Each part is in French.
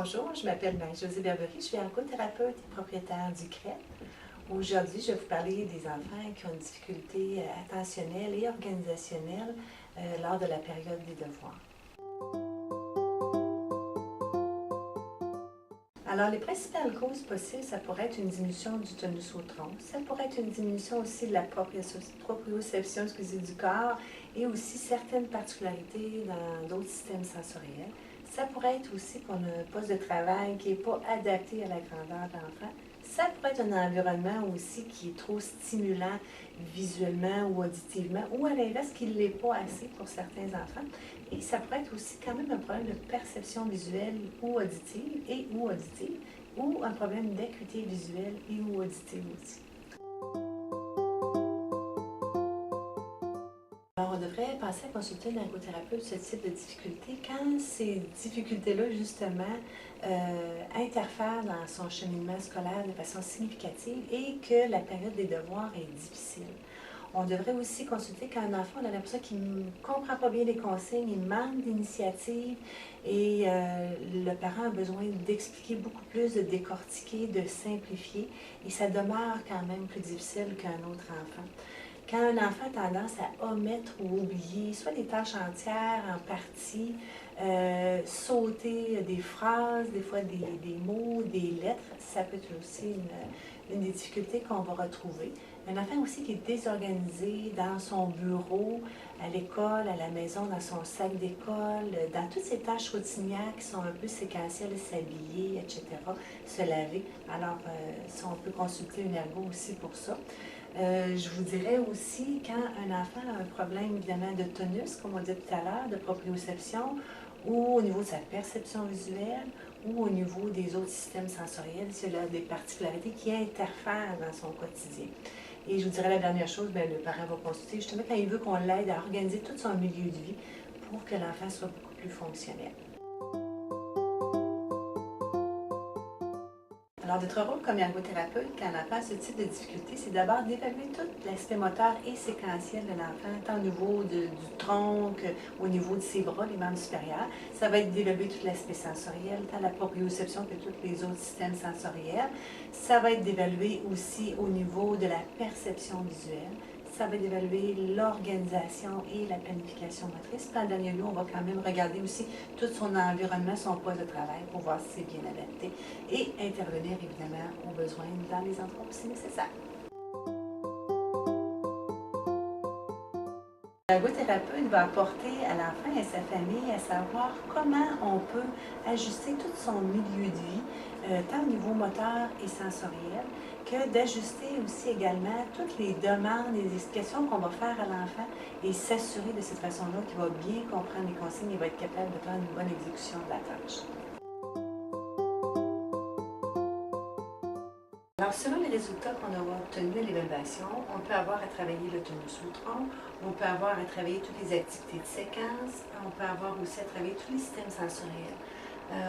Bonjour, je m'appelle Marie-Josée Berbery, je suis ergothérapeute et propriétaire du CREP. Aujourd'hui, je vais vous parler des enfants qui ont une difficulté attentionnelle et organisationnelle lors de la période des devoirs. Alors, les principales causes possibles, ça pourrait être une diminution du tonus au tronc, ça pourrait être une diminution aussi de la proprioception du corps et aussi certaines particularités dans d'autres systèmes sensoriels. Ça pourrait être aussi qu'on a un poste de travail qui n'est pas adapté à la grandeur de l'enfant. Ça pourrait être un environnement aussi qui est trop stimulant visuellement ou auditivement, ou à l'inverse, qui ne l'est pas assez pour certains enfants. Et ça pourrait être aussi quand même un problème de perception visuelle ou auditive, ou un problème d'acuité visuelle et ou auditive aussi. Alors, on devrait penser à consulter un ergothérapeute ce type de difficulté quand ces difficultés-là, justement, interfèrent dans son cheminement scolaire de façon significative et que la période des devoirs est difficile. On devrait aussi consulter quand un enfant a l'impression qu'il ne comprend pas bien les consignes, il manque d'initiative et le parent a besoin d'expliquer beaucoup plus, de décortiquer, de simplifier et ça demeure quand même plus difficile qu'un autre enfant. Quand un enfant a tendance à omettre ou oublier soit des tâches entières en partie, sauter des phrases, des fois des mots, des lettres, ça peut être aussi une des difficultés qu'on va retrouver. Un enfant aussi qui est désorganisé dans son bureau, à l'école, à la maison, dans son sac d'école, dans toutes ces tâches routinières qui sont un peu séquentielles, s'habiller, etc., se laver. Alors, ça, on peut consulter une ergo aussi pour ça. Je vous dirais aussi, quand un enfant a un problème évidemment de tonus, comme on dit tout à l'heure, de proprioception, ou au niveau de sa perception visuelle, ou au niveau des autres systèmes sensoriels, s'il a des particularités qui interfèrent dans son quotidien. Et je vous dirais la dernière chose, bien, le parent va consulter justement quand il veut qu'on l'aide à organiser tout son milieu de vie pour que l'enfant soit beaucoup plus fonctionnel. Alors, notre rôle comme ergothérapeute, quand l'enfant a ce type de difficulté, c'est d'abord d'évaluer tout l'aspect moteur et séquentiel de l'enfant, tant au niveau du tronc qu'au niveau de ses bras, les membres supérieurs. Ça va être d'évaluer tout l'aspect sensoriel, tant la proprioception que tous les autres systèmes sensoriels. Ça va être d'évaluer aussi au niveau de la perception visuelle. Ça va être d'évaluer l'organisation et la planification motrice. Puis en dernier lieu, on va quand même regarder aussi tout son environnement, son poste de travail pour voir si c'est bien adapté et intervenir évidemment aux besoins dans les endroits où c'est nécessaire. L'ergothérapeute va apporter à l'enfant et à sa famille à savoir comment on peut ajuster tout son milieu de vie, tant au niveau moteur et sensoriel, que d'ajuster aussi également toutes les demandes et les explications qu'on va faire à l'enfant et s'assurer de cette façon-là qu'il va bien comprendre les consignes et va être capable de faire une bonne exécution de la tâche. Alors, selon les résultats qu'on aura obtenus à l'évaluation, on peut avoir à travailler le tonus au tronc, on peut avoir à travailler toutes les activités de séquence, on peut avoir aussi à travailler tous les systèmes sensoriels.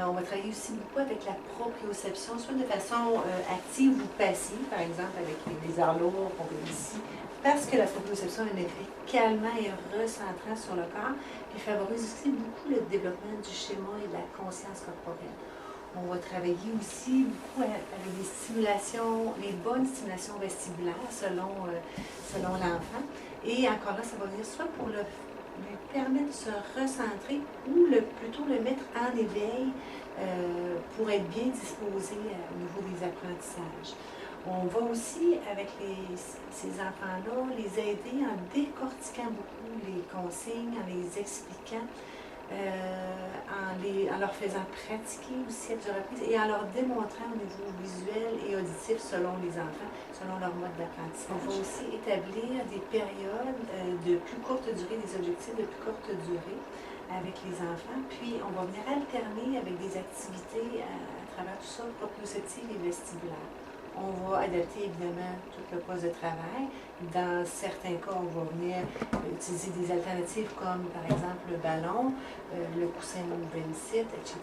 On va travailler aussi beaucoup avec la proprioception, soit de façon active ou passive, par exemple avec les arts lourds qu'on voit ici, parce que la proprioception a un effet calmant et recentrant sur le corps, et favorise aussi beaucoup le développement du schéma et de la conscience corporelle. On va travailler aussi beaucoup avec des stimulations, les bonnes stimulations vestibulaires selon l'enfant. Et encore là, ça va venir soit pour lui permettre de se recentrer ou plutôt le mettre en éveil pour être bien disposé au niveau des apprentissages. On va aussi, avec ces enfants-là, les aider en décortiquant beaucoup les consignes, en les expliquant, en leur faisant pratiquer aussi à plusieurs reprises et en leur démontrant au niveau visuel et auditif selon les enfants, selon leur mode d'apprentissage. On va aussi établir des périodes de plus courte durée, des objectifs de plus courte durée avec les enfants, puis on va venir alterner avec des activités à travers tout ça, proprioceptives et vestibulaires. On va adapter évidemment tout le poste de travail. Dans certains cas, on va venir utiliser des alternatives comme par exemple le ballon, le coussin Bensit, etc.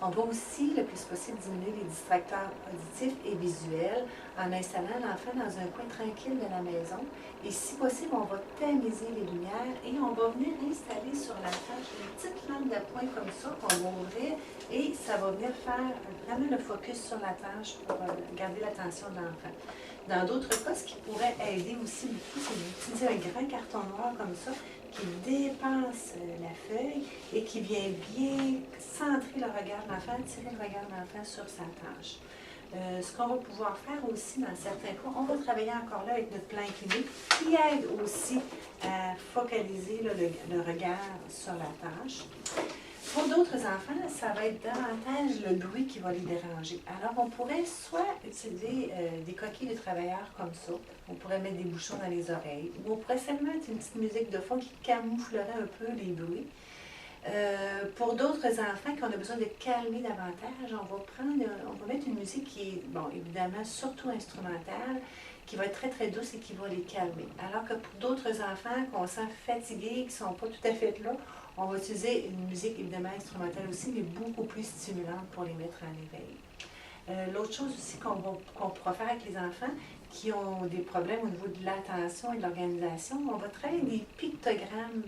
On va aussi, le plus possible, diminuer les distracteurs auditifs et visuels en installant l'enfant dans un coin tranquille de la maison. Et si possible, on va tamiser les lumières et on va venir installer sur la tâche une petite lampe d'appoint comme ça qu'on va ouvrir et ça va venir faire vraiment le focus sur la tâche pour garder l'attention de l'enfant. Dans d'autres cas, ce qui pourrait aider aussi beaucoup, c'est d'utiliser un grand carton noir comme ça qui dépasse la feuille et qui vient bien centrer le regard de l'enfant, tirer le regard de l'enfant sur sa tâche. Ce qu'on va pouvoir faire aussi dans certains cas, on va travailler encore là avec notre plan clinique qui aide aussi à focaliser le regard sur la tâche. Pour d'autres enfants, ça va être davantage le bruit qui va les déranger. Alors, on pourrait soit utiliser des coquilles de travailleurs comme ça, on pourrait mettre des bouchons dans les oreilles, ou on pourrait seulement mettre une petite musique de fond qui camouflerait un peu les bruits. Pour d'autres enfants qu'on a besoin de calmer davantage, on va mettre une musique qui est, bon, évidemment, surtout instrumentale, qui va être très, très douce et qui va les calmer. Alors que pour d'autres enfants qu'on sent fatigués, qui ne sont pas tout à fait là, on va utiliser une musique évidemment instrumentale aussi, mais beaucoup plus stimulante pour les mettre en éveil. L'autre chose aussi qu'on pourra faire avec les enfants qui ont des problèmes au niveau de l'attention et de l'organisation, on va travailler des pictogrammes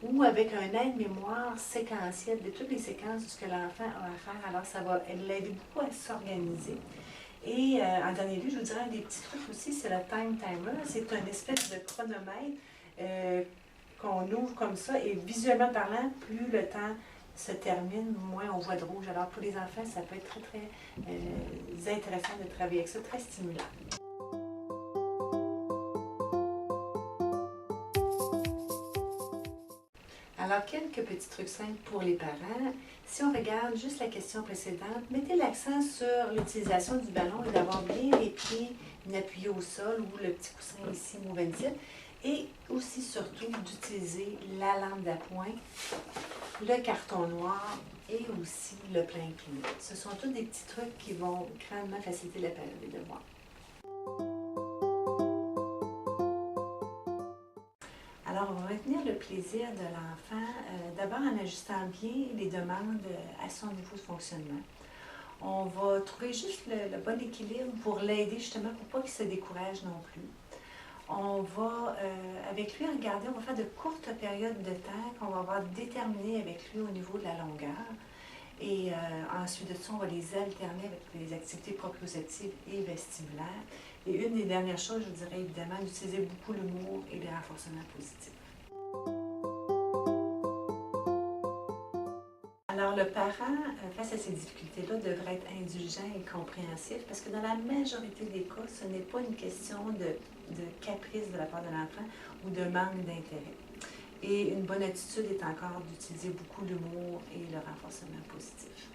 ou avec un aide-mémoire séquentiel de toutes les séquences de ce que l'enfant a à faire. Alors, ça va l'aider beaucoup à s'organiser. Et en dernier lieu, je vous dirais un des petits trucs aussi, c'est le time timer. C'est une espèce de chronomètre qu'on ouvre comme ça et visuellement parlant, plus le temps se termine, moins on voit de rouge. Alors pour les enfants, ça peut être très, très intéressant de travailler avec ça, très stimulant. Alors, quelques petits trucs simples pour les parents. Si on regarde juste la question précédente, mettez l'accent sur l'utilisation du ballon et d'avoir bien les pieds appuyés au sol ou le petit coussin ici, Moventil. Et aussi, surtout, d'utiliser la lampe d'appoint, le carton noir et aussi le plan clinique. Ce sont tous des petits trucs qui vont grandement faciliter la période des devoirs. Alors, on va maintenir le plaisir de l'enfant, d'abord en ajustant bien les demandes à son niveau de fonctionnement. On va trouver juste le bon équilibre pour l'aider justement pour pas qu'il se décourage non plus. On va, avec lui, regarder, on va faire de courtes périodes de temps qu'on va avoir déterminées avec lui au niveau de la longueur. Et ensuite de ça, on va les alterner avec les activités proprioceptives et vestibulaires. Et une des dernières choses, je vous dirais évidemment, d'utiliser beaucoup l'humour et les renforcements positifs. Alors, le parent, face à ces difficultés-là, devrait être indulgent et compréhensif parce que dans la majorité des cas, ce n'est pas une question de caprice de la part de l'enfant ou de manque d'intérêt. Et une bonne attitude est encore d'utiliser beaucoup l'humour et le renforcement positif.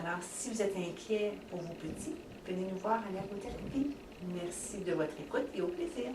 Alors, si vous êtes inquiet pour vos petits, venez nous voir en ergothérapie. Merci de votre écoute et au plaisir.